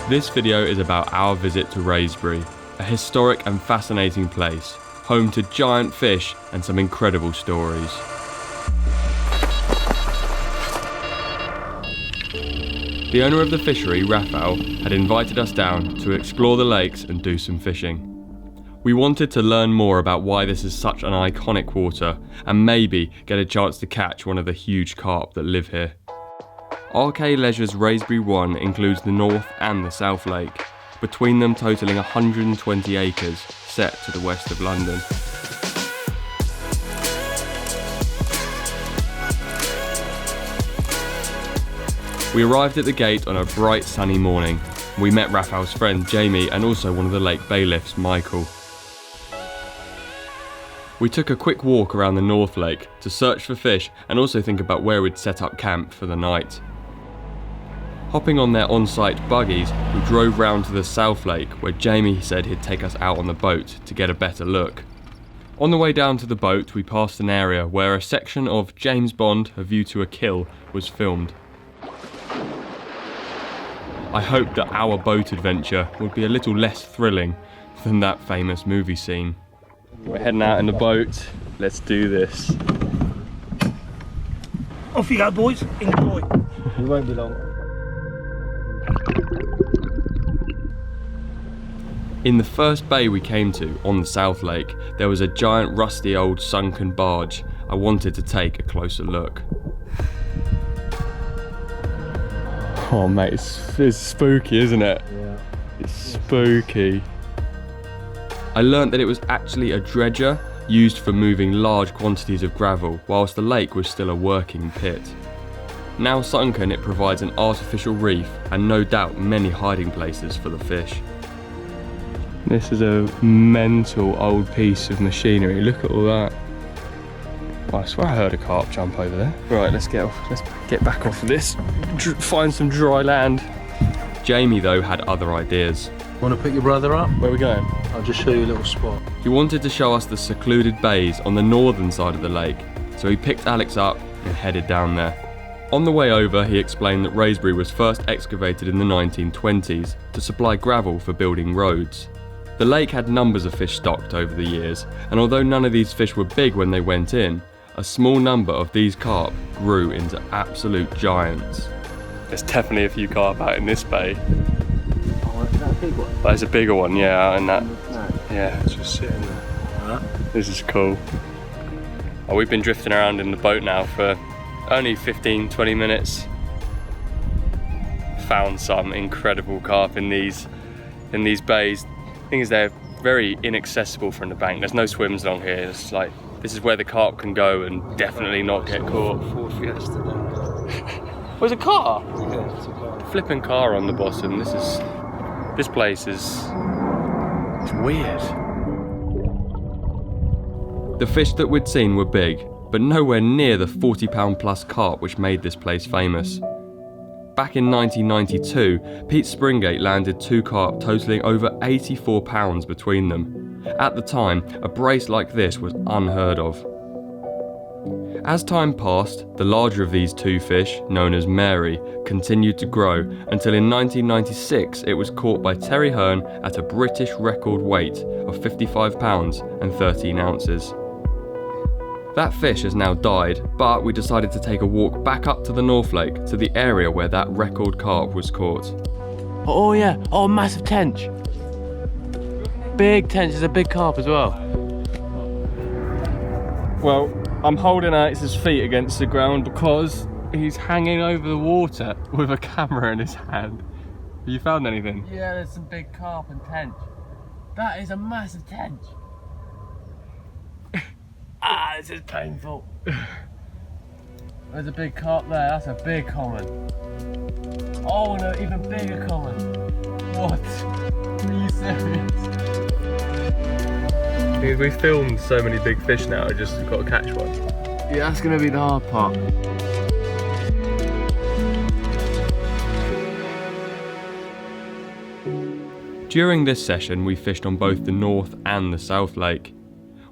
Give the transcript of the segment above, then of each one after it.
This video is about our visit to Wraysbury, a historic and fascinating place, home to giant fish and some incredible stories. The owner of the fishery, Raphael, had invited us down to explore the lakes and do some fishing. We wanted to learn more about why this is such an iconic water and maybe get a chance to catch one of the huge carp that live here. RK Leisure's Wraysbury 1 includes the North and the South Lake, between them totalling 120 acres set to the west of London. We arrived at the gate on a bright sunny morning. We met Raphael's friend Jamie and also one of the lake bailiffs, Michael. We took a quick walk around the North Lake to search for fish and also think about where we'd set up camp for the night. Hopping on their on-site buggies, we drove round to the South Lake where Jamie said he'd take us out on the boat to get a better look. On the way down to the boat, we passed an area where a section of James Bond, A View to a Kill, was filmed. I hoped that our boat adventure would be a little less thrilling than that famous movie scene. We're heading out in the boat. Let's do this. Off you go, boys. Enjoy. It won't be long. In the first bay we came to, on the South Lake, there was a giant rusty old sunken barge. I wanted to take a closer look. Oh mate, it's spooky, isn't it? Yeah. It's spooky. I learnt that it was actually a dredger used for moving large quantities of gravel whilst the lake was still a working pit. Now sunken, it provides an artificial reef and no doubt many hiding places for the fish. This is a mental old piece of machinery, look at all that. Oh, I swear I heard a carp jump over there. Right, let's get back off of this, find some dry land. Jamie though had other ideas. Want to pick your brother up? Where are we going? I'll just show you a little spot. He wanted to show us the secluded bays on the northern side of the lake, so he picked Alex up and headed down there. On the way over, he explained that Wraysbury was first excavated in the 1920s to supply gravel for building roads. The lake had numbers of fish stocked over the years, and although none of these fish were big when they went in, a small number of these carp grew into absolute giants. There's definitely a few carp out in this bay. Is that a big one? There's a bigger one, yeah, and that, yeah. It's just sitting there. Huh? This is cool. Oh, we've been drifting around in the boat now for only 15-20 minutes. Found some incredible carp in these bays. The thing is, they're very inaccessible from the bank. There's no swims along here. It's like, this is where the carp can go and definitely not get caught. Ford Fiesta there. Was a car? Yeah, it's a car. Flipping car on the bottom. This place is, it's weird. The fish that we'd seen were big, but nowhere near the 40-pound plus carp which made this place famous. Back in 1992, Pete Springate landed 2 carp totaling over 84 pounds between them. At the time, a brace like this was unheard of. As time passed, the larger of these 2 fish, known as Mary, continued to grow until in 1996 it was caught by Terry Hearn at a British record weight of 55 pounds and 13 ounces. That fish has now died, but we decided to take a walk back up to the North Lake to the area where that record carp was caught. Oh yeah, oh massive tench. Big tench, there's a big carp as well. Well, I'm holding Alex's feet against the ground because he's hanging over the water with a camera in his hand. Have you found anything? Yeah, there's some big carp and tench. That is a massive tench. Ah, this is painful. There's a big carp there, that's a big common. Oh no, even bigger common. What? Are you serious? We filmed so many big fish now, I just got to catch one. Yeah, that's gonna be the hard part. During this session, we fished on both the North and the South Lake.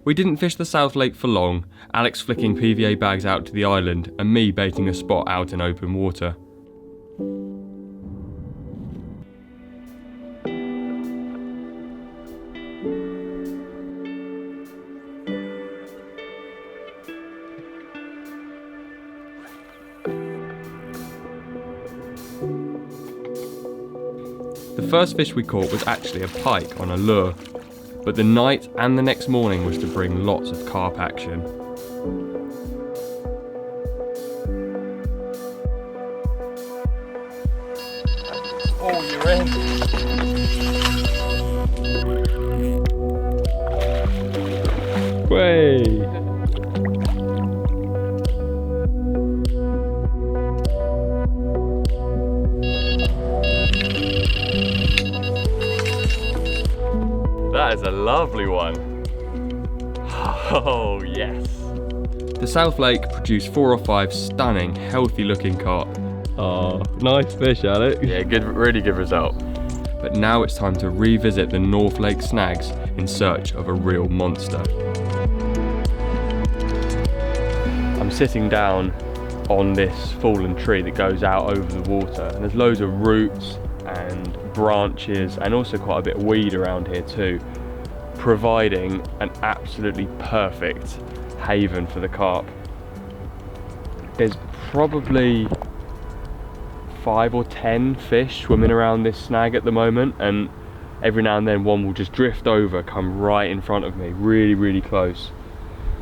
We didn't fish the South Lake for long, Alex flicking PVA bags out to the island and me baiting a spot out in open water. The first fish we caught was actually a pike on a lure, but the night and the next morning was to bring lots of carp action. Oh, you're in. Way! That is a lovely one. Oh, yes. The South Lake produced 4 or 5 stunning, healthy looking carp. Oh, nice fish, Alex. Yeah, good, really good result. But now it's time to revisit the North Lake snags in search of a real monster. I'm sitting down on this fallen tree that goes out over the water, and there's loads of roots and branches and also quite a bit of weed around here too, providing an absolutely perfect haven for the carp. There's probably 5 or 10 fish swimming around this snag at the moment, and every now and then one will just drift over, come right in front of me, really, really close.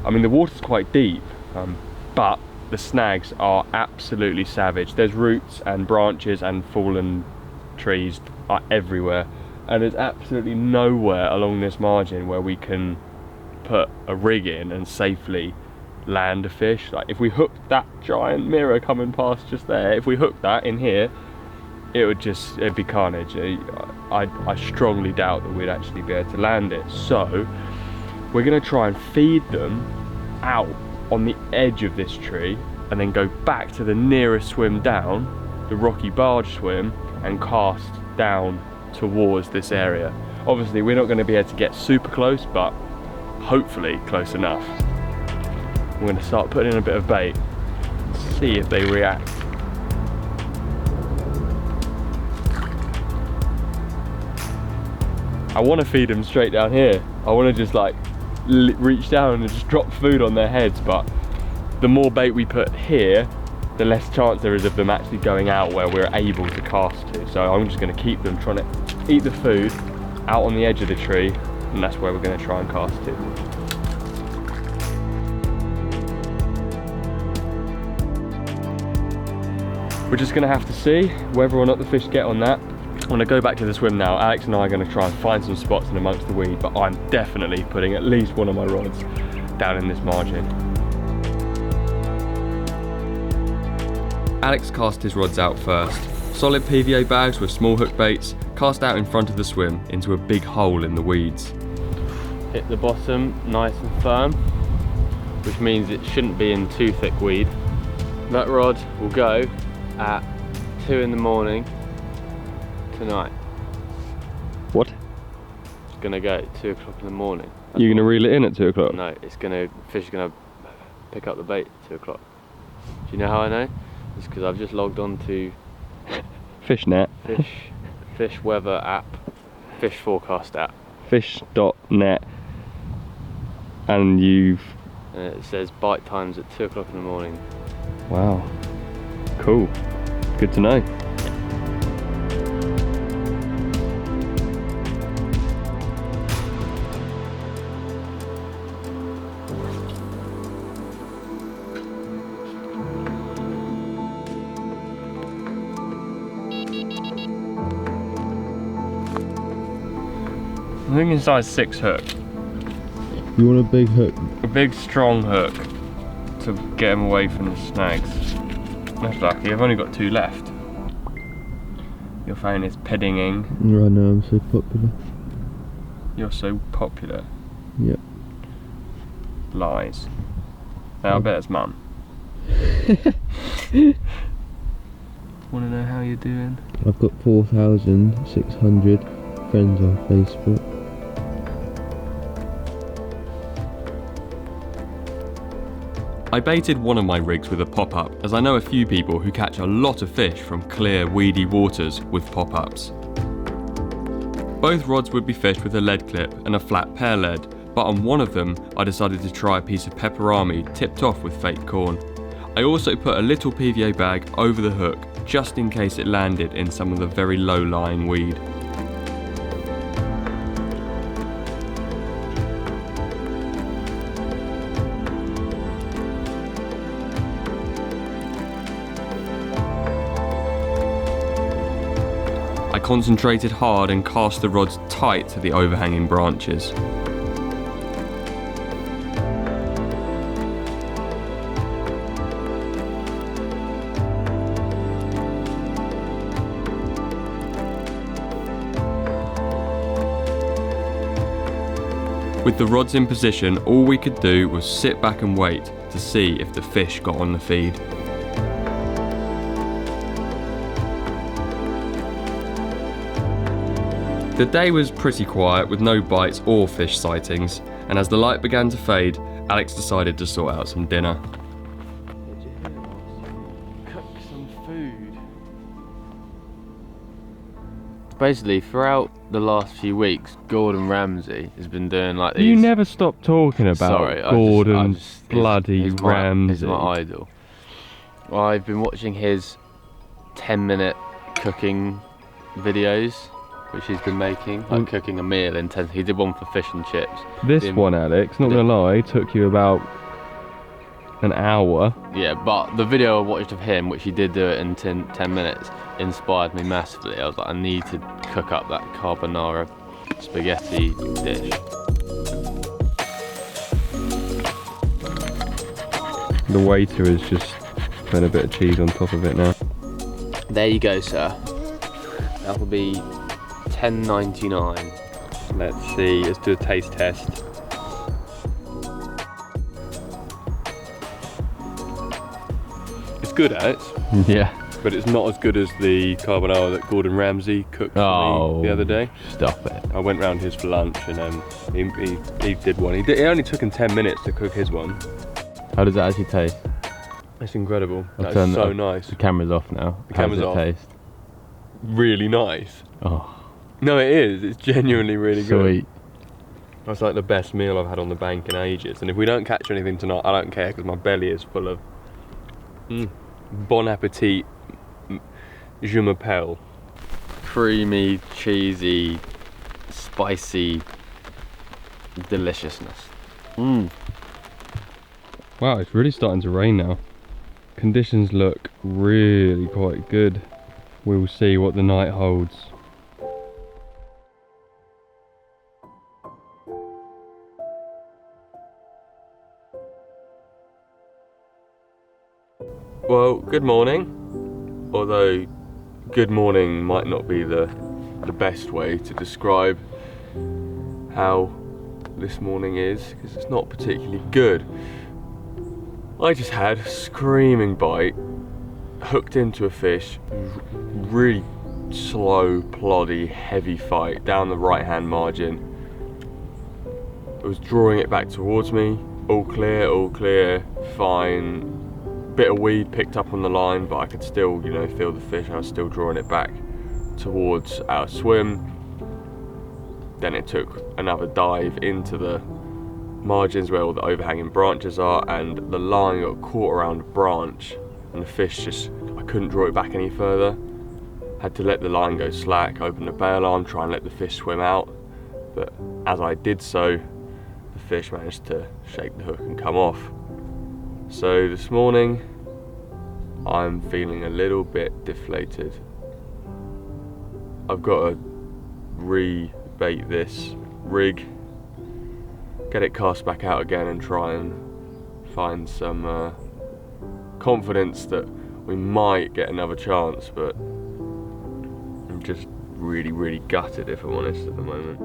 I mean, the water's quite deep, but the snags are absolutely savage. There's roots and branches and fallen trees are everywhere, and there's absolutely nowhere along this margin where we can put a rig in and safely land a fish. Like, if we hooked that giant mirror coming past just there, if we hooked that in here, it'd be carnage. I strongly doubt that we'd actually be able to land it. So we're gonna try and feed them out on the edge of this tree and then go back to the nearest swim down, the rocky barge swim, and cast down towards this area. Obviously we're not going to be able to get super close, but hopefully close enough. I'm going to start putting in a bit of bait and see if they react. I want to feed them straight down here. I want to just like reach down and just drop food on their heads, but the more bait we put here, the less chance there is of them actually going out where we're able to cast to. So I'm just going to keep them trying to eat the food out on the edge of the tree, and that's where we're going to try and cast to. We're just going to have to see whether or not the fish get on that. I'm going to go back to the swim now. Alex and I are going to try and find some spots in amongst the weed, but I'm definitely putting at least one of my rods down in this margin. Alex cast his rods out first. Solid PVA bags with small hook baits cast out in front of the swim into a big hole in the weeds. Hit the bottom nice and firm, which means it shouldn't be in too thick weed. That rod will go at 2 in the morning tonight. What? It's gonna go at 2 o'clock in the morning. You're gonna reel it in at 2 o'clock? No, fish are gonna pick up the bait at 2 o'clock. Do you know how I know? It's because I've just logged on to Fishnet. Fish weather app, fish forecast app. Fish.net, and you've... And it says bite times at 2 o'clock in the morning. Wow, cool, good to know. I'm thinking size 6 hook. You want a big hook? A big strong hook to get him away from the snags. That's lucky, I've only got 2 left. Your phone is piddinging. Right now I'm so popular. You're so popular. Yep. Lies. Now I bet it's mum. Want to know how you're doing? I've got 4,600 friends on Facebook. I baited one of my rigs with a pop-up, as I know a few people who catch a lot of fish from clear, weedy waters with pop-ups. Both rods would be fished with a lead clip and a flat pear lead, but on one of them I decided to try a piece of pepperami tipped off with fake corn. I also put a little PVA bag over the hook just in case it landed in some of the very low-lying weed. I concentrated hard and cast the rods tight to the overhanging branches. With the rods in position, all we could do was sit back and wait to see if the fish got on the feed. The day was pretty quiet with no bites or fish sightings, and as the light began to fade, Alex decided to sort out some dinner. Did you hear us? Cook some food. Basically, throughout the last few weeks, Gordon Ramsay has been doing like these... You never stop talking about Sorry, Gordon bloody he's Ramsay. He's my idol. I've been watching his 10-minute cooking videos, which he's been making, like cooking a meal in 10. He did one for fish and chips. This one, Alex, not gonna lie, took you about an hour. Yeah, but the video I watched of him, which he did do it in 10 minutes, inspired me massively. I was like, I need to cook up that carbonara spaghetti dish. The waiter is just putting a bit of cheese on top of it now. There you go, sir. That will be $10.99. Let's see, let's do a taste test. It's good, Alex. Yeah. But it's not as good as the carbonara that Gordon Ramsay cooked for me the other day. Stop it. I went round his for lunch and he did one. It only took him 10 minutes to cook his one. How does that actually taste? It's incredible. That's Turn so nice. The camera's off now. The camera's off. How does it taste? Really nice. Oh. No, it is. It's genuinely really good. Sweet. That's like the best meal I've had on the bank in ages. And if we don't catch anything tonight, I don't care because my belly is full of bon appetit, je m'appelle. Creamy, cheesy, spicy deliciousness. Wow, it's really starting to rain now. Conditions look really quite good. We'll see what the night holds. Well, good morning. Although good morning might not be the best way to describe how this morning is, because it's not particularly good. I just had a screaming bite, hooked into a fish, really slow, ploddy, heavy fight down the right hand margin. I was drawing it back towards me, all clear, fine. Bit of weed picked up on the line, but I could still, feel the fish. I was still drawing it back towards our swim. Then it took another dive into the margins where all the overhanging branches are, and the line got caught around a branch, and the fish I couldn't draw it back any further. Had to let the line go slack, open the bail arm, try and let the fish swim out. But as I did so, the fish managed to shake the hook and come off. So this morning, I'm feeling a little bit deflated. I've got to rebait this rig, get it cast back out again and try and find some confidence that we might get another chance, but I'm just really gutted, if I'm honest, at the moment.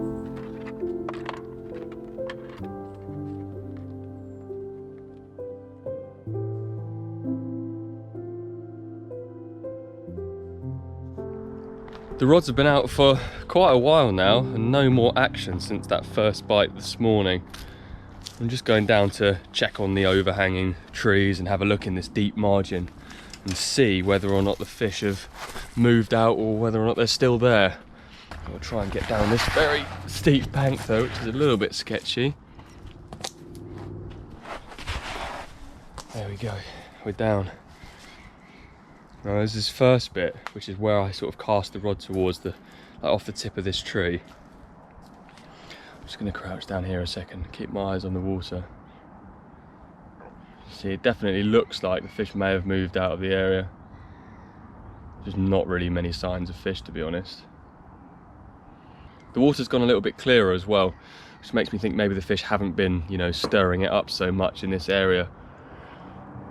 The rods have been out for quite a while now and no more action since that first bite this morning. I'm just going down to check on the overhanging trees and have a look in this deep margin and see whether or not the fish have moved out or whether or not they're still there. I'll try and get down this very steep bank though, which is a little bit sketchy. There we go, we're down. Now there's this first bit, which is where I sort of cast the rod towards the, like off the tip of this tree. I'm just going to crouch down here a second, keep my eyes on the water. See, it definitely looks like the fish may have moved out of the area. There's not really many signs of fish, to be honest. The water's gone a little bit clearer as well, which makes me think maybe the fish haven't been, you know, stirring it up so much in this area.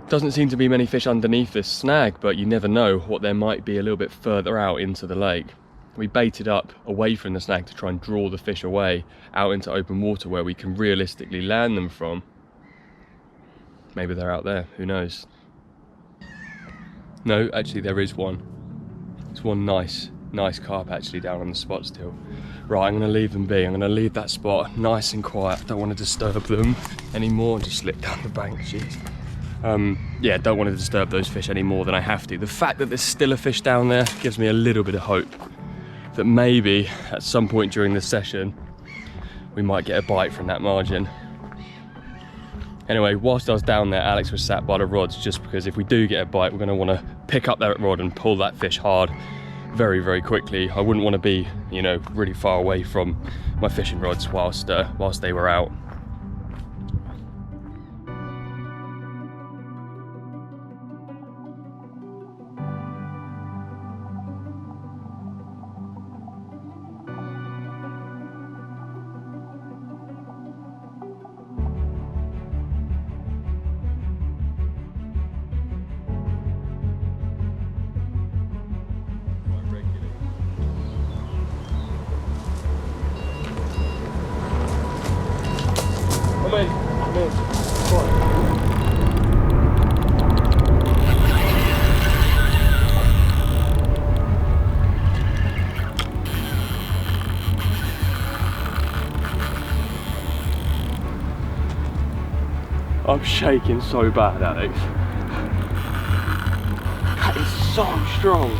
Doesn't seem to be many fish underneath this snag, but you never know what there might be a little bit further out into the lake. We baited up away from the snag to try and draw the fish away out into open water where we can realistically land them from. Maybe they're out there, who knows? No, actually there is one. There's one nice carp actually down on the spot still. Right, I'm going to leave them be. I'm going to leave that spot nice and quiet. Don't want to disturb them anymore. Just slip down the bank, jeez. Yeah, don't want to disturb those fish any more than I have to. The fact that there's still a fish down there gives me a little bit of hope that maybe at some point during this session we might get a bite from that margin. Anyway, whilst I was down there, Alex was sat by the rods, just because if we do get a bite, we're going to want to pick up that rod and pull that fish hard very, very quickly. I wouldn't want to be, you know, really far away from my fishing rods whilst they were out. I'm shaking so bad, Alex. That is so strong.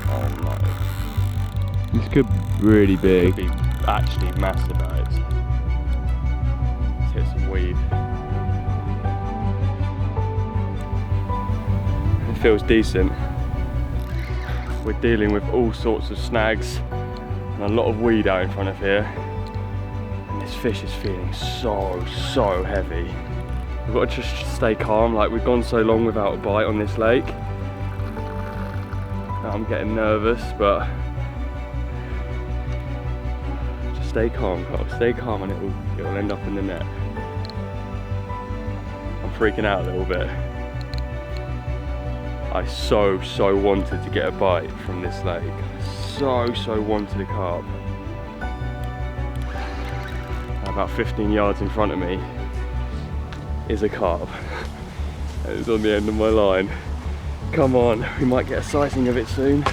Oh no. This could be really big. Could be actually massive, Alex. Let's hit some weed. It feels decent. We're dealing with all sorts of snags and a lot of weed out in front of here, and this fish is feeling so heavy. We've got to just stay calm. Like, we've gone so long without a bite on this lake. Now I'm getting nervous, but just stay calm, Carl. Stay calm and it'll end up in the net. I'm freaking out a little bit. I so wanted to get a bite from this lake. So wanted a carp. About 15 yards in front of me is a carp. It's on the end of my line. Come on, we might get a sighting of it soon.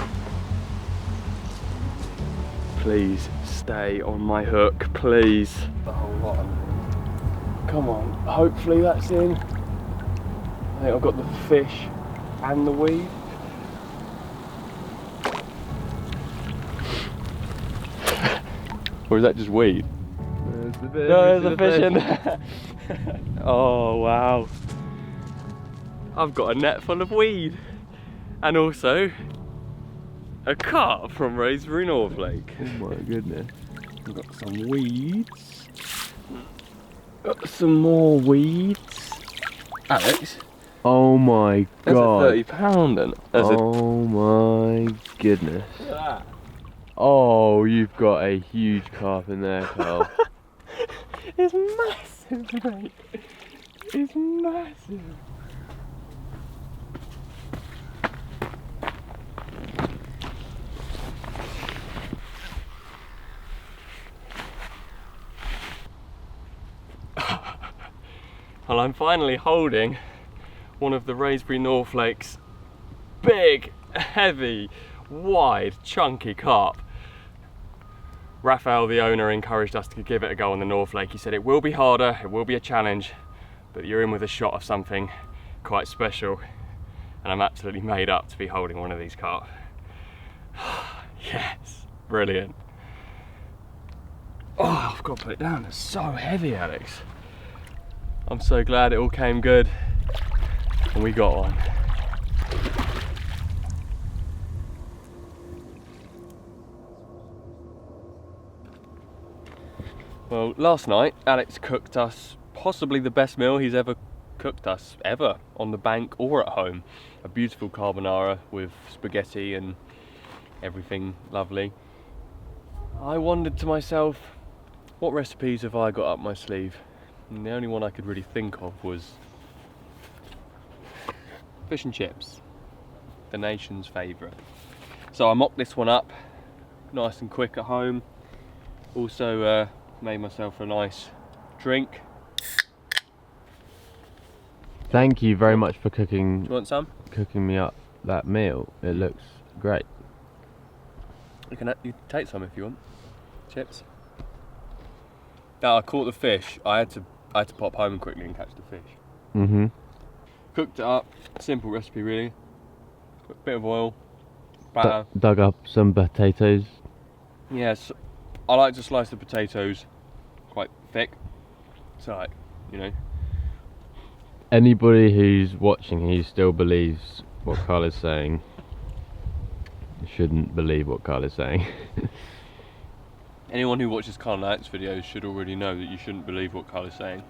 Please stay on my hook, please. The whole lot. Come on, hopefully that's in. I think I've got the fish and the weed. Or is that just weed? There's a fish in there. Oh wow. I've got a net full of weed. And also a carp from Wraysbury North Lake. Oh my goodness. We've got some weeds. Got some more weeds. Alex. Oh my god. That's a 30-pounder. Oh my goodness. Look at that. Oh, you've got a huge carp in there, Carl. It's massive, mate. It's massive. Well, I'm finally holding one of the Wraysbury North Lake's big, heavy, wide, chunky carp. Raphael, the owner, encouraged us to give it a go on the North Lake. He said it will be harder, it will be a challenge, but you're in with a shot of something quite special. And I'm absolutely made up to be holding one of these carp. Yes, brilliant. Oh, I've got to put it down. It's so heavy, Alex. I'm so glad it all came good and we got one. Well, last night Alex cooked us possibly the best meal he's ever cooked us, ever, on the bank or at home. A beautiful carbonara with spaghetti and everything lovely. I wondered to myself, what recipes have I got up my sleeve? And the only one I could really think of was fish and chips, the nation's favourite. So I mocked this one up, nice and quick at home. Also made myself a nice drink. Thank you very much for cooking. Do you want some? Cooking me up that meal. It looks great. You can take some if you want. Chips. Now I caught the fish. I had to pop home quickly and catch the fish. Mm-hmm. Cooked it up. Simple recipe really. Bit of oil, batter. Dug up some potatoes. Yes, I like to slice the potatoes quite thick. So like, you know. Anybody who's watching who still believes what Carl is saying shouldn't believe what Carl is saying. Anyone who watches Carl Knight's videos should already know that you shouldn't believe what Carl is saying.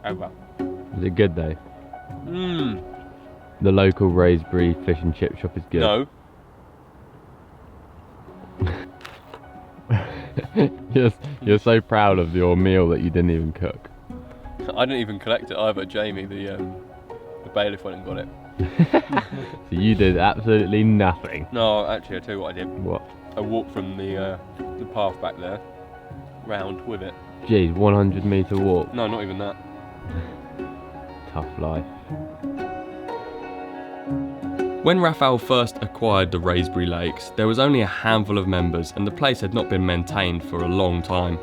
Over. Is it good though? Mmm. The local Wraysbury fish and chip shop is good. No. You're so proud of your meal that you didn't even cook. I didn't even collect it either. Jamie, the bailiff, went and got it. So you did absolutely nothing. No, actually, I'll tell you what I did. What? I walked from the path back there, round with it. Geez, 100-metre walk. No, not even that. Tough life. When Raphael first acquired the Wraysbury Lakes, there was only a handful of members and the place had not been maintained for a long time.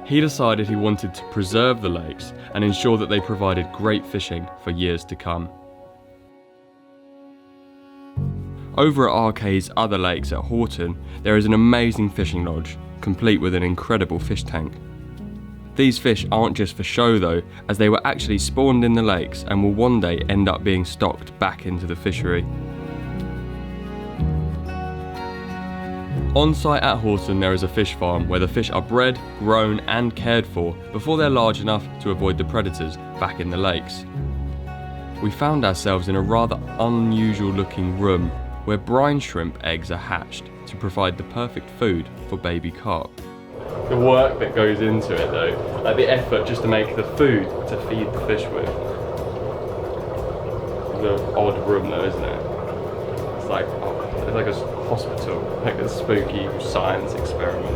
He decided he wanted to preserve the lakes and ensure that they provided great fishing for years to come. Over at RK's other lakes at Horton, there is an amazing fishing lodge, complete with an incredible fish tank. These fish aren't just for show though, as they were actually spawned in the lakes and will one day end up being stocked back into the fishery. On site at Horton there is a fish farm where the fish are bred, grown and cared for before they're large enough to avoid the predators back in the lakes. We found ourselves in a rather unusual looking room where brine shrimp eggs are hatched to provide the perfect food for baby carp. The work that goes into it though, like the effort just to make the food to feed the fish with. It's an odd room though, isn't it? It's like a hospital, like a spooky science experiment.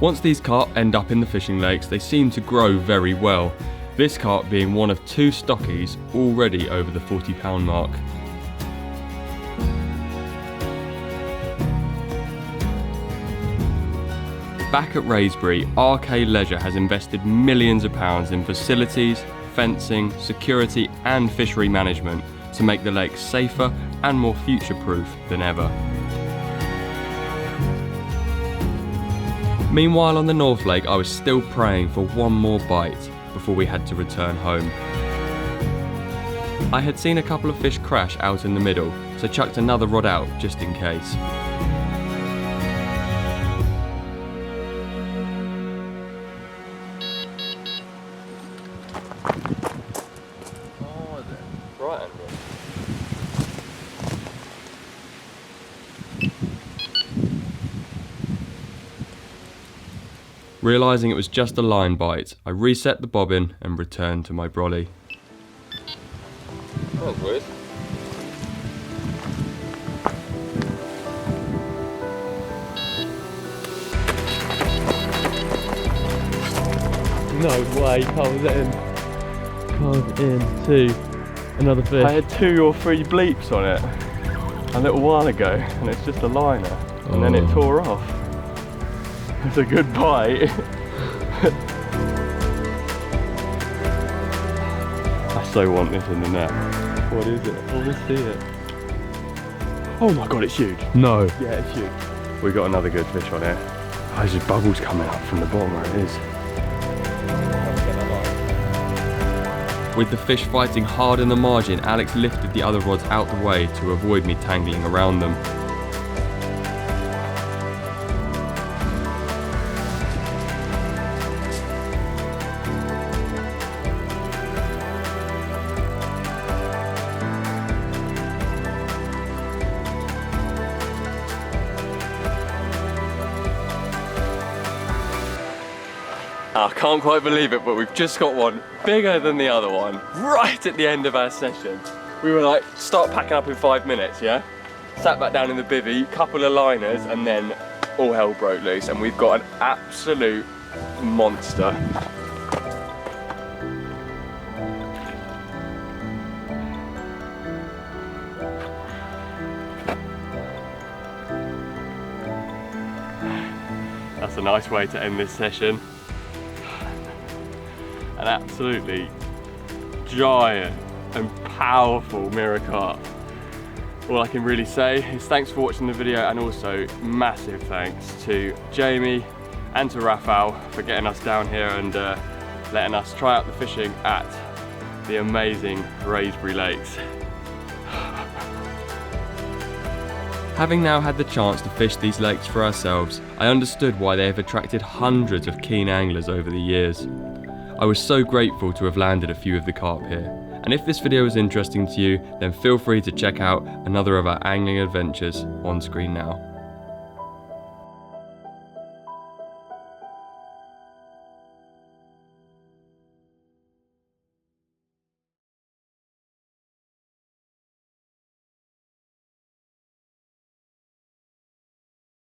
Once these carp end up in the fishing lakes, they seem to grow very well. This carp being one of 2 stockies already over the 40-pound mark. Back at Wraysbury, RK Leisure has invested millions of pounds in facilities, fencing, security and fishery management to make the lakes safer and more future-proof than ever. Meanwhile on the North Lake, I was still praying for one more bite before we had to return home. I had seen a couple of fish crash out in the middle, so chucked another rod out just in case. Realising it was just a line bite, I reset the bobbin and returned to my brolly. That was weird. No way, carved it in. Carved into another fish. I had 2 or 3 bleeps on it a little while ago, and it's just a liner, and then it tore off. It's a good bite. I so want this in the net. What is it? I want to see it. Oh my god, it's huge. No. Yeah, it's huge. We got another good fish on it. Oh, there's just bubbles coming up from the bottom where it is. With the fish fighting hard in the margin, Alex lifted the other rods out the way to avoid me tangling around them. I can't quite believe it, but we've just got one bigger than the other one right at the end of our session. We were like, start packing up in 5 minutes, yeah? Sat back down in the bivvy, couple of liners, and then all hell broke loose, and we've got an absolute monster. That's a nice way to end this session. An absolutely giant and powerful mirror carp. All I can really say is thanks for watching the video, and also massive thanks to Jamie and to Raphael for getting us down here and letting us try out the fishing at the amazing Wraysbury lakes. Having now had the chance to fish these lakes for ourselves, I understood why they have attracted hundreds of keen anglers over the years. I was so grateful to have landed a few of the carp here, and if this video was interesting to you, then feel free to check out another of our angling adventures on screen now.